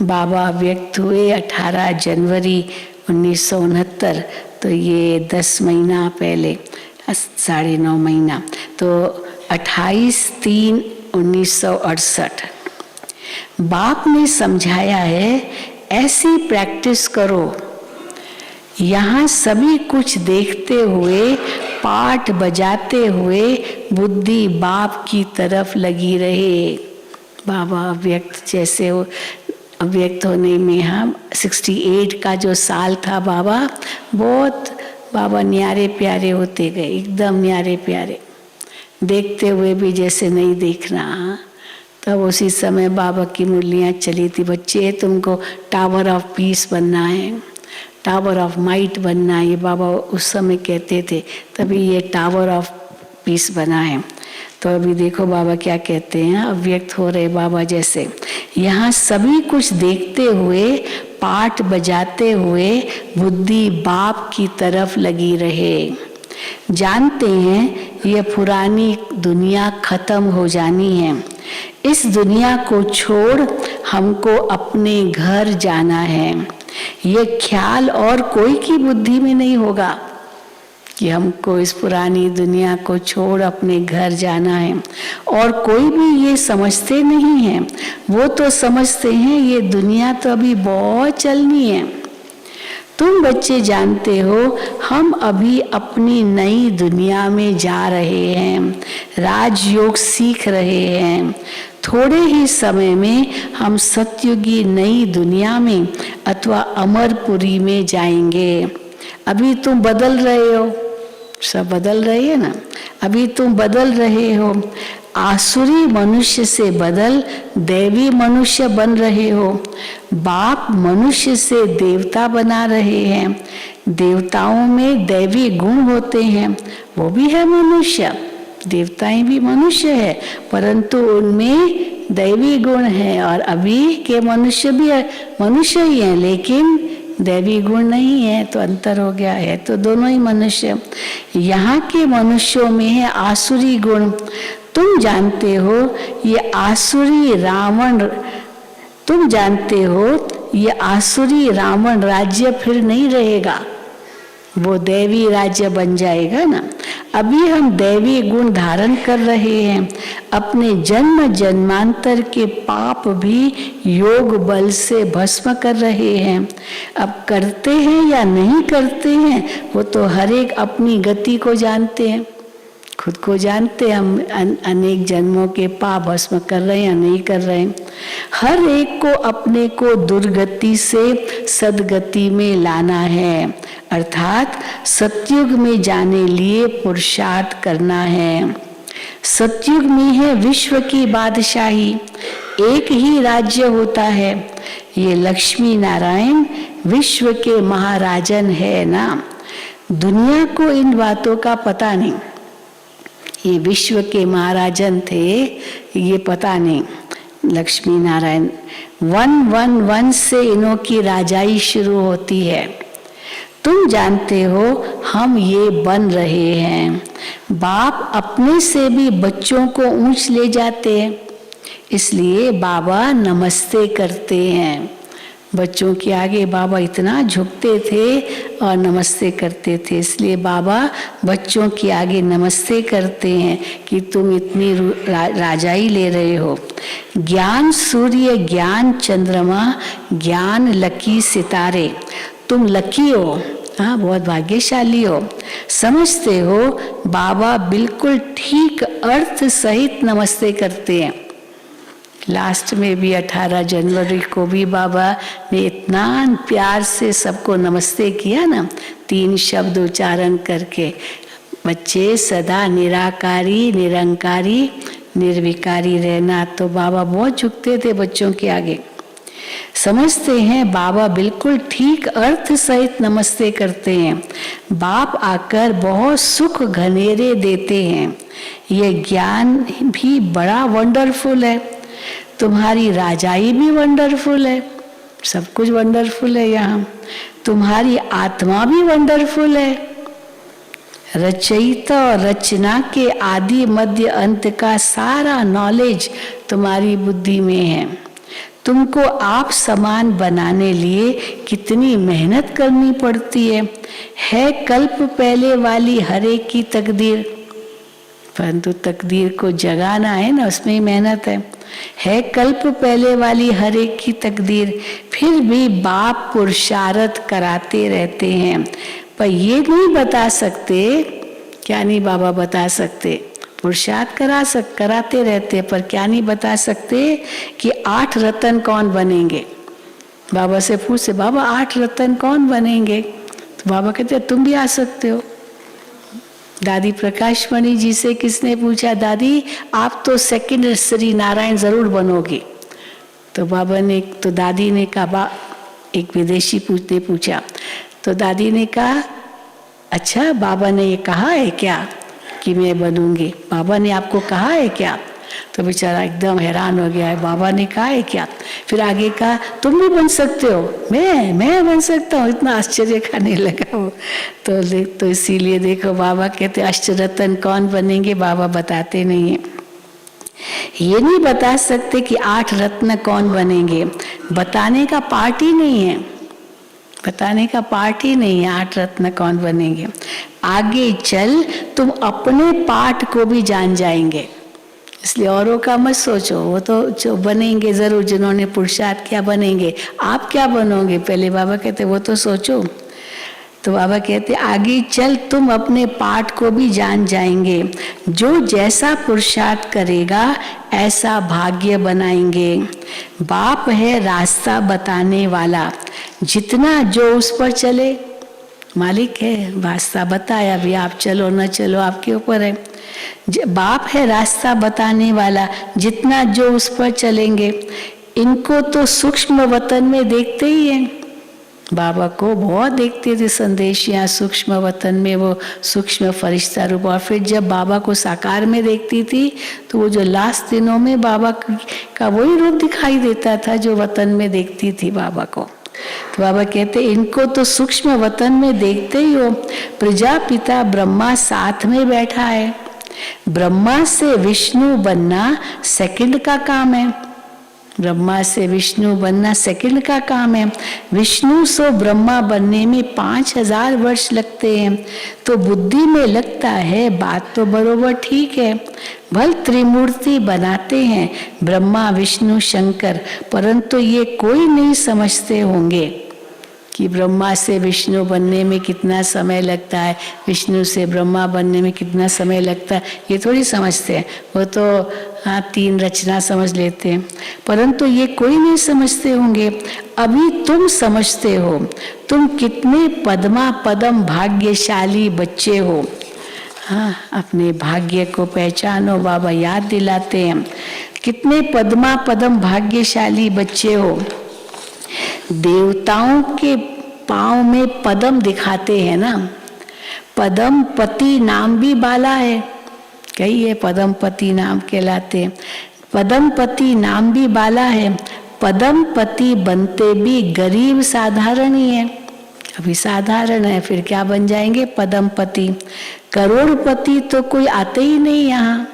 बाबा व्यक्त हुए 18 जनवरी 1969, तो ये 10 महीना पहले, 9.5 महीना, तो 28/3/1968। बाप ने समझाया है ऐसी प्रैक्टिस करो, यहाँ सभी कुछ देखते हुए, पाठ बजाते हुए बुद्धि बाप की तरफ लगी रहे। बाबा अव्यक्त जैसे हो, अव्यक्त होने में हम 68 का जो साल था बाबा, बहुत बाबा न्यारे प्यारे होते गए, एकदम न्यारे प्यारे, देखते हुए भी जैसे नहीं देखना। तब उसी समय बाबा की मुरलियाँ चली थी, बच्चे तुमको टावर ऑफ पीस बनना है, टावर ऑफ माइट बनना है, ये बाबा उस समय कहते थे, तभी ये टावर ऑफ पीस बना है। तो अभी देखो बाबा क्या कहते हैं, अव्यक्त हो रहे बाबा जैसे, यहाँ सभी कुछ देखते हुए, पाठ बजाते हुए बुद्धि बाप की तरफ लगी रहे। जानते हैं ये पुरानी दुनिया खत्म हो जानी है, इस दुनिया को छोड़ हमको अपने घर जाना है। ये ख्याल और कोई की बुद्धि में नहीं होगा कि हमको इस पुरानी दुनिया को छोड़ अपने घर जाना है, और कोई भी ये समझते नहीं हैं। वो तो समझते हैं ये दुनिया तो अभी बहुत चलनी है। तुम बच्चे जानते हो हम अभी अपनी नई दुनिया में जा रहे हैं, राजयोग सीख रहे हैं। थोड़े ही समय में हम सतयुगी नई दुनिया में अथवा अमरपुरी में जाएंगे। अभी तुम बदल रहे हो, सब बदल रहे हैं ना, अभी तुम बदल रहे हो, आसुरी मनुष्य से बदल दैवी मनुष्य बन रहे हो। बाप मनुष्य से देवता बना रहे हैं, देवताओं में दैवी गुण होते हैं, वो भी है मनुष्य, देवताएं भी मनुष्य है, परंतु उनमें दैवी गुण है। और अभी के मनुष्य भी मनुष्य ही है, लेकिन दैवी गुण नहीं है, तो अंतर हो गया है, तो दोनों ही मनुष्य। यहाँ के मनुष्यों में है आसुरी गुण। तुम जानते हो ये आसुरी रावण, तुम जानते हो ये आसुरी रावण राज्य फिर नहीं रहेगा, वो दैवी राज्य बन जाएगा ना। अभी हम दैवी गुण धारण कर रहे हैं, अपने जन्म जन्मांतर के पाप भी योग बल से भस्म कर रहे हैं। अब करते हैं या नहीं करते हैं वो तो हर एक अपनी गति को जानते हैं, खुद को जानते हैं। हम अनेक जन्मों के पाप भस्म कर रहे हैं या नहीं कर रहे हैं। हर एक को अपने को दुर्गति से सदगति में लाना है, अर्थात सतयुग में जाने लिए पुरुषार्थ करना है। सतयुग में है विश्व की बादशाही, एक ही राज्य होता है। ये लक्ष्मी नारायण विश्व के महाराजन है ना। दुनिया को इन बातों का पता नहीं, ये विश्व के महाराजन थे ये पता नहीं। लक्ष्मी नारायण 111 से इन्हों की राजाई शुरू होती है। तुम जानते हो हम ये बन रहे हैं। बाप अपने से भी बच्चों को ऊंच ले जाते हैं, इसलिए बाबा नमस्ते करते हैं। बच्चों के आगे बाबा इतना झुकते थे और नमस्ते करते थे, इसलिए बाबा बच्चों के आगे नमस्ते करते हैं कि तुम इतनी राजाई ले रहे हो। ज्ञान सूर्य, ज्ञान चंद्रमा, ज्ञान लकी सितारे, तुम लकी हो, हाँ बहुत भाग्यशाली हो। समझते हो बाबा बिल्कुल ठीक अर्थ सहित नमस्ते करते हैं। लास्ट में भी 18 जनवरी को भी बाबा ने इतना प्यार से सबको नमस्ते किया ना, 3 शब्द उच्चारण करके। बच्चे सदा निराकारी, निरंकारी, निर्विकारी रहना। तो बाबा बहुत झुकते थे बच्चों के आगे। समझते हैं बाबा बिल्कुल ठीक अर्थ सहित नमस्ते करते हैं। बाप आकर बहुत सुख घनेरे देते हैं। ये ज्ञान भी बड़ा वंडरफुल है, तुम्हारी राजाई भी वंडरफुल है, सब कुछ वंडरफुल है यहाँ। तुम्हारी आत्मा भी वंडरफुल है। रचयिता और रचना के आदि मध्य अंत का सारा नॉलेज तुम्हारी बुद्धि में है। तुमको आप समान बनाने लिए कितनी मेहनत करनी पड़ती है कल्प पहले वाली हर एक की तकदीर, परंतु तकदीर को जगाना है ना, उसमें ही मेहनत है कल्प पहले वाली हर एक की तकदीर, फिर भी बाप पुरुषार्थ कराते रहते हैं, पर ये नहीं बता सकते, क्या नहीं बाबा बता सकते, पुरुषार्थ कराते रहते, पर क्या नहीं बता सकते कि 8 रतन कौन बनेंगे। बाबा से पूछे, बाबा 8 रतन कौन बनेंगे, तो बाबा कहते तुम भी आ सकते हो। दादी प्रकाशमणि जी से किसने पूछा, दादी आप तो सेकंड श्री नारायण जरूर बनोगी, तो बाबा ने, तो दादी ने कहा, एक विदेशी ने पूछा, तो दादी ने कहा अच्छा बाबा ने ये कहा है क्या कि मैं बनूंगी, बाबा ने आपको कहा है क्या, तो बेचारा एकदम हैरान हो गया है, बाबा ने कहा है क्या। फिर आगे कहा तुम भी बन सकते हो, मैं बन सकता हूँ, इतना आश्चर्य खाने लगा वो। तो इसीलिए देखो बाबा कहते अष्टरत्न कौन बनेंगे, बाबा बताते नहीं है, ये नहीं बता सकते कि 8 रत्न कौन बनेंगे, बताने का पार्ट ही नहीं है, बताने का पार्ट ही नहीं है 8 रत्न कौन बनेंगे। आगे चल तुम अपने पार्ट को भी जान जाएंगे, इसलिए औरों का मत सोचो, वो तो जो बनेंगे जरूर, जिन्होंने पुरुषार्थ किया बनेंगे, आप क्या बनोगे पहले बाबा कहते वो तो सोचो। तो बाबा कहते आगे चल तुम अपने पाठ को भी जान जाएंगे, जो जैसा पुरुषार्थ करेगा ऐसा भाग्य बनाएंगे। बाप है रास्ता बताने वाला, जितना जो उस पर चले, मालिक है रास्ता बताया, अभी आप चलो न चलो आपके ऊपर है। बाप है रास्ता बताने वाला, जितना जो उस पर चलेंगे। इनको तो सूक्ष्म वतन में देखते ही हैं, बाबा को बहुत देखते थे संदेश यहाँ सूक्ष्म वतन में, वो सूक्ष्म फरिश्ता रूप। और फिर जब बाबा को साकार में देखती थी तो वो जो लास्ट दिनों में बाबा का वही रूप दिखाई देता था जो वतन में देखती थी बाबा को। तो बाबा कहते इनको तो सूक्ष्म वतन में देखते ही हो। प्रजापिता ब्रह्मा साथ में बैठा है, ब्रह्मा से विष्णु बनना सेकंड का काम है, ब्रह्मा से विष्णु बनना सेकंड का काम है। विष्णु से ब्रह्मा बनने में 5000 वर्ष लगते हैं। तो बुद्धि में लगता है बात तो बरोबर ठीक है, भल त्रिमूर्ति बनाते हैं ब्रह्मा विष्णु शंकर, परंतु ये कोई नहीं समझते होंगे कि ब्रह्मा से विष्णु बनने में कितना समय लगता है, विष्णु से ब्रह्मा बनने में कितना समय लगता है, ये थोड़ी समझते हैं। वो तो हाँ 3 रचना समझ लेते हैं, परंतु ये कोई नहीं समझते होंगे। अभी तुम समझते हो, तुम कितने पद्मा पदम भाग्यशाली बच्चे हो। हाँ, अपने भाग्य को पहचानो, बाबा याद दिलाते हैं, कितने पद्मा पदम भाग्यशाली बच्चे हो। देवताओं के पांव में पदम दिखाते हैं ना, पदम पति नाम भी बाला है, कही है पदम पति नाम कहलाते, पदम पति नाम भी बाला है। पदम पति बनते भी गरीब साधारण ही है, अभी साधारण है, फिर क्या बन जाएंगे पदम पति। करोड़पति तो कोई आते ही नहीं यहाँ।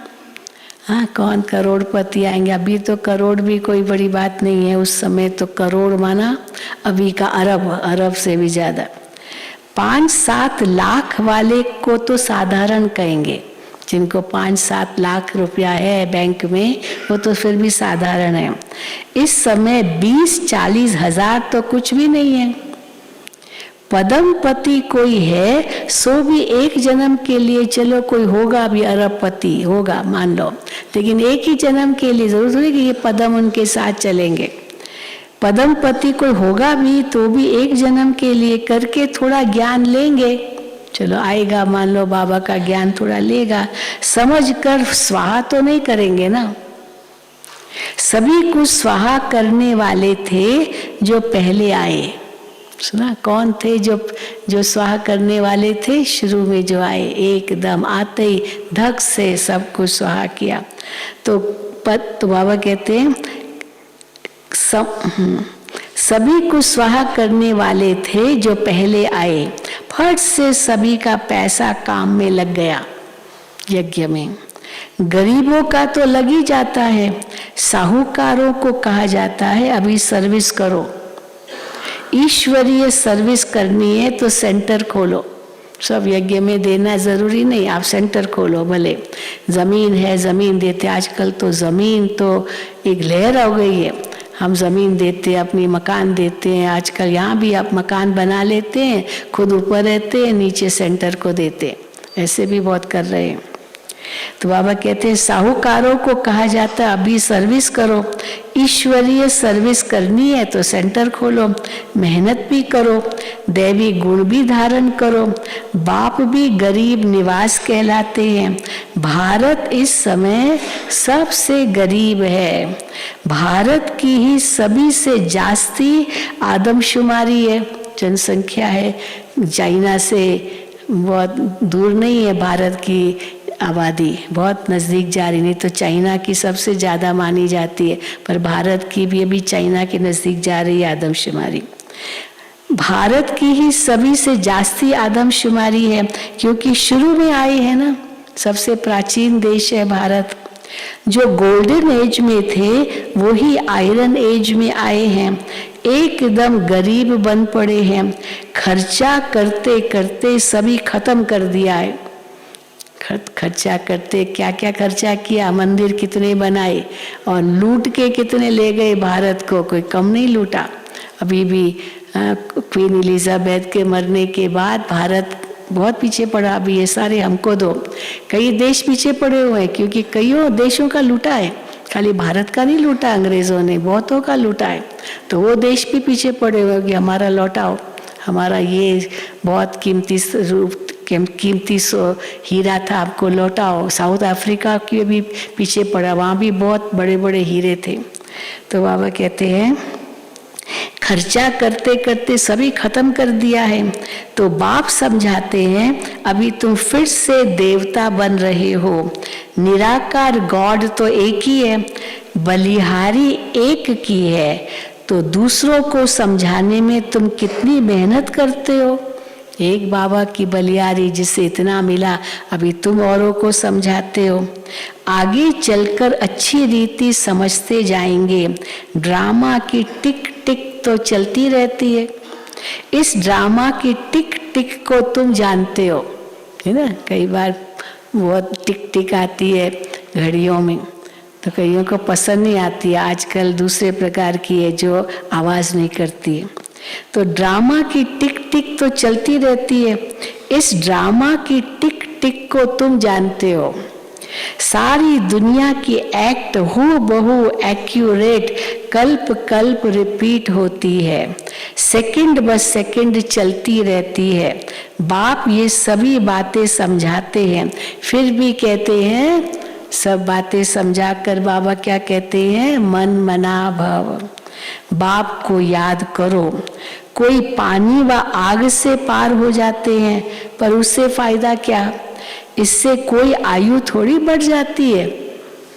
हाँ, कौन करोड़पति आएंगे, अभी तो करोड़ भी कोई बड़ी बात नहीं है, उस समय तो करोड़ माना अभी का अरब, अरब से भी ज्यादा। 5-7 लाख वाले को तो साधारण कहेंगे, जिनको 5-7 लाख रुपया है बैंक में वो तो फिर भी साधारण है। इस समय 20-40 हजार तो कुछ भी नहीं है। पदमपति कोई है सो भी एक जन्म के लिए, चलो कोई होगा भी अरबपति होगा मान लो, लेकिन एक ही जन्म के लिए जरूर थोड़ी कि ये पदम उनके साथ चलेंगे। पदमपति कोई होगा भी तो भी एक जन्म के लिए करके थोड़ा ज्ञान लेंगे, चलो आएगा मान लो बाबा का ज्ञान थोड़ा लेगा, समझ कर स्वाहा तो नहीं करेंगे ना। सभी कुछ स्वाहा करने वाले थे जो पहले आए, सुना कौन थे जो स्वाहा करने वाले थे, शुरू में जो आए एकदम आते ही धक से सब कुछ स्वाहा किया। तो बाबा कहते हैं सभी कुछ स्वाहा करने वाले थे जो पहले आए, फट से सभी का पैसा काम में लग गया यज्ञ में। गरीबों का तो लग ही जाता है, साहूकारों को कहा जाता है अभी सर्विस करो। ईश्वरीय सर्विस करनी है तो सेंटर खोलो। सब यज्ञ में देना जरूरी नहीं, आप सेंटर खोलो। भले जमीन है, जमीन देते। आजकल तो जमीन तो एक लहर हो गई है, हम जमीन देते हैं, अपनी मकान देते हैं। आजकल यहाँ भी आप मकान बना लेते हैं, खुद ऊपर रहते हैं, नीचे सेंटर को देते हैं। ऐसे भी बहुत कर रहे हैं। तो बाबा कहते हैं साहूकारों को कहा जाता है अभी सर्विस करो। ईश्वरीय सर्विस करनी है तो सेंटर खोलो, मेहनत भी करो, दैवी गुण भी धारण करो। बाप भी गरीब निवास कहलाते हैं। भारत इस समय सबसे गरीब है। भारत की ही सभी से जास्ती आदमशुमारी है, जनसंख्या है। चाइना से बहुत दूर नहीं है भारत की आबादी, बहुत नज़दीक जा रही। नहीं तो चाइना की सबसे ज़्यादा मानी जाती है, पर भारत की भी अभी चाइना के नज़दीक जा रही है आदमशुमारी। भारत की ही सभी से जास्ती आदमशुमारी है, क्योंकि शुरू में आई है ना, सबसे प्राचीन देश है भारत। जो गोल्डन एज में थे वो ही आयरन एज में आए हैं। एकदम गरीब बन पड़े हैं, खर्चा करते करते सभी खत्म कर दिया है। खर्चा करते क्या क्या खर्चा किया, मंदिर कितने बनाए और लूट के कितने ले गए भारत को, कोई कम नहीं लूटा। अभी भी क्वीन एलिजाबेथ के मरने के बाद भारत बहुत पीछे पड़ा। अभी ये सारे हमको दो, कई देश पीछे पड़े हुए हैं, क्योंकि कईयों देशों का लूटा है, खाली भारत का नहीं लूटा अंग्रेजों ने, बहुतों का लूटा है। तो वो देश भी पीछे पड़े हुए कि हमारा लौटाओ, हमारा ये बहुत कीमती हीरा था, आपको लौटाओ। साउथ अफ्रीका के भी पीछे पड़ा, वहाँ भी बहुत बड़े बड़े हीरे थे। तो बाबा कहते हैं खर्चा करते करते सभी खत्म कर दिया है। तो बाप समझाते हैं अभी तुम फिर से देवता बन रहे हो। निराकार गॉड तो एक ही है, बलिहारी एक की है। तो दूसरों को समझाने में तुम कितनी मेहनत करते हो। एक बाबा की बलिहारी जिससे इतना मिला, अभी तुम औरों को समझाते हो। आगे चलकर अच्छी रीति समझते जाएंगे। ड्रामा की टिक टिक तो चलती रहती है। इस ड्रामा की टिक टिक को तुम जानते हो, है ना। कई बार बहुत टिक टिक आती है घड़ियों में, तो कईयों को पसंद नहीं आती है। आजकल दूसरे प्रकार की है जो आवाज नहीं करती है। तो ड्रामा की टिक टिक तो चलती रहती है। इस ड्रामा की टिक टिक को तुम जानते हो। सारी दुनिया की एक्ट हूबहू एक्यूरेट कल्प कल्प रिपीट होती है, सेकंड ब सेकंड चलती रहती है। बाप ये सभी बातें समझाते हैं, फिर भी कहते हैं, सब बातें समझाकर बाबा क्या कहते हैं, मन मना भव। बाप को याद करो। कोई पानी व आग से पार हो जाते हैं, पर उससे फायदा क्या। इससे कोई आयु थोड़ी बढ़ जाती है।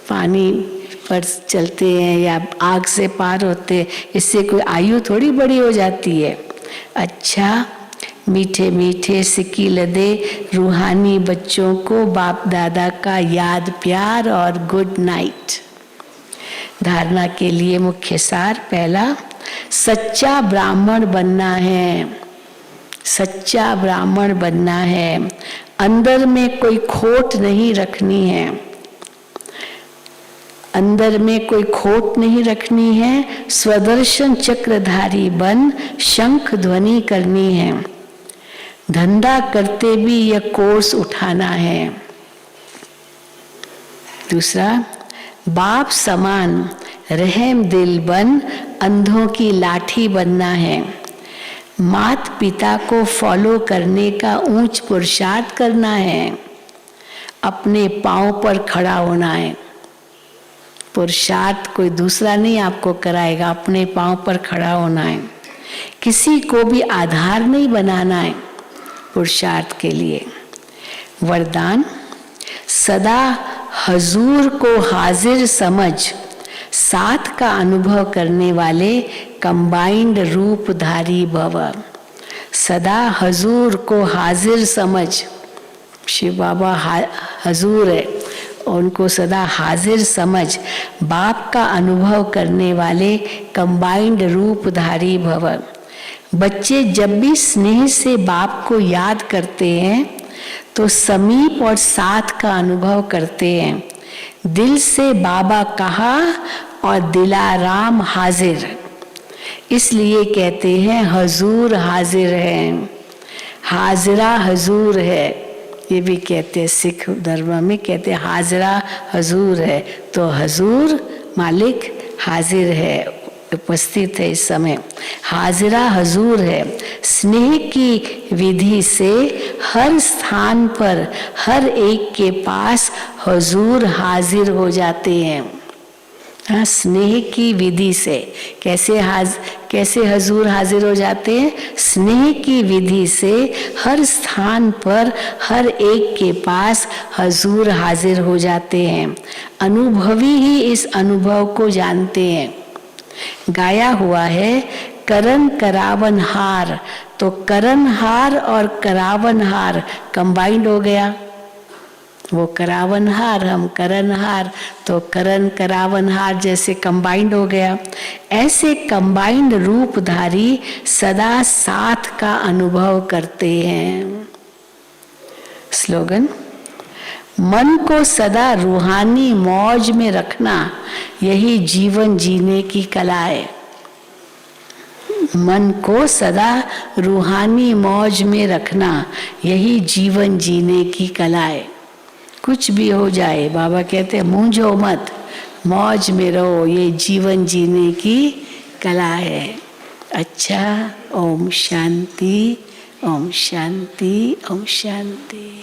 पानी पर चलते हैं या आग से पार होते हैं, इससे कोई आयु थोड़ी बड़ी हो जाती है। अच्छा, मीठे मीठे सिक्की लदे रूहानी बच्चों को बाप दादा का याद प्यार और गुड नाइट। धारणा के लिए मुख्य सार, पहला, सच्चा ब्राह्मण बनना है। सच्चा ब्राह्मण बनना है, अंदर में कोई खोट नहीं रखनी है। अंदर में कोई खोट नहीं रखनी है। स्वदर्शन चक्रधारी बन शंख ध्वनि करनी है। धंधा करते भी यह कोर्स उठाना है। दूसरा, बाप समान रहम दिल बन अंधों की लाठी बनना है। मात पिता को फॉलो करने का ऊंच पुरुषार्थ करना है। अपने पांव पर खड़ा होना है। पुरुषार्थ कोई दूसरा नहीं आपको कराएगा, अपने पांव पर खड़ा होना है। किसी को भी आधार नहीं बनाना है पुरुषार्थ के लिए। वरदान, सदा हजूर को हाजिर समझ साथ का अनुभव करने वाले कंबाइंड रूपधारी भव। सदा हजूर को हाजिर समझ। शिव बाबा हजूर है उनको सदा हाजिर समझ बाप का अनुभव करने वाले कंबाइंड रूपधारी भव। बच्चे जब भी स्नेह से बाप को याद करते हैं तो समीप और साथ का अनुभव करते हैं। दिल से बाबा कहा और दिलाराम हाजिर, इसलिए कहते हैं हजूर हाजिर है, हाजरा हजूर है। ये भी कहते हैं, सिख धर्म में कहते हैं हाजरा हजूर है, तो हजूर मालिक हाजिर है, उपस्थित है इस समय, हाजरा हजूर है। स्नेह की विधि से हर स्थान पर हर एक के पास हजूर हाजिर हो जाते हैं। हाँ, स्नेह की विधि से कैसे हजूर हाजिर हो जाते हैं? स्नेह की विधि से हर स्थान पर हर एक के पास हजूर हाजिर हो जाते हैं। अनुभवी ही इस अनुभव को जानते हैं। गाया हुआ है करन करावन हार, तो करन हार और करावन हार कंबाइंड हो गया। वो करावन हार, हम करन हार, तो करन करावन हार जैसे कंबाइंड हो गया। ऐसे कंबाइंड रूपधारी सदा साथ का अनुभव करते हैं। स्लोगन, मन को सदा रूहानी मौज में रखना यही जीवन जीने की कला है। मन को सदा रूहानी मौज में रखना यही जीवन जीने की कला है। कुछ भी हो जाए, बाबा कहते हैं मूंझो मत, मौज में रहो, ये जीवन जीने की कला है। अच्छा, ओम शांति, ओम शांति, ओम शांति।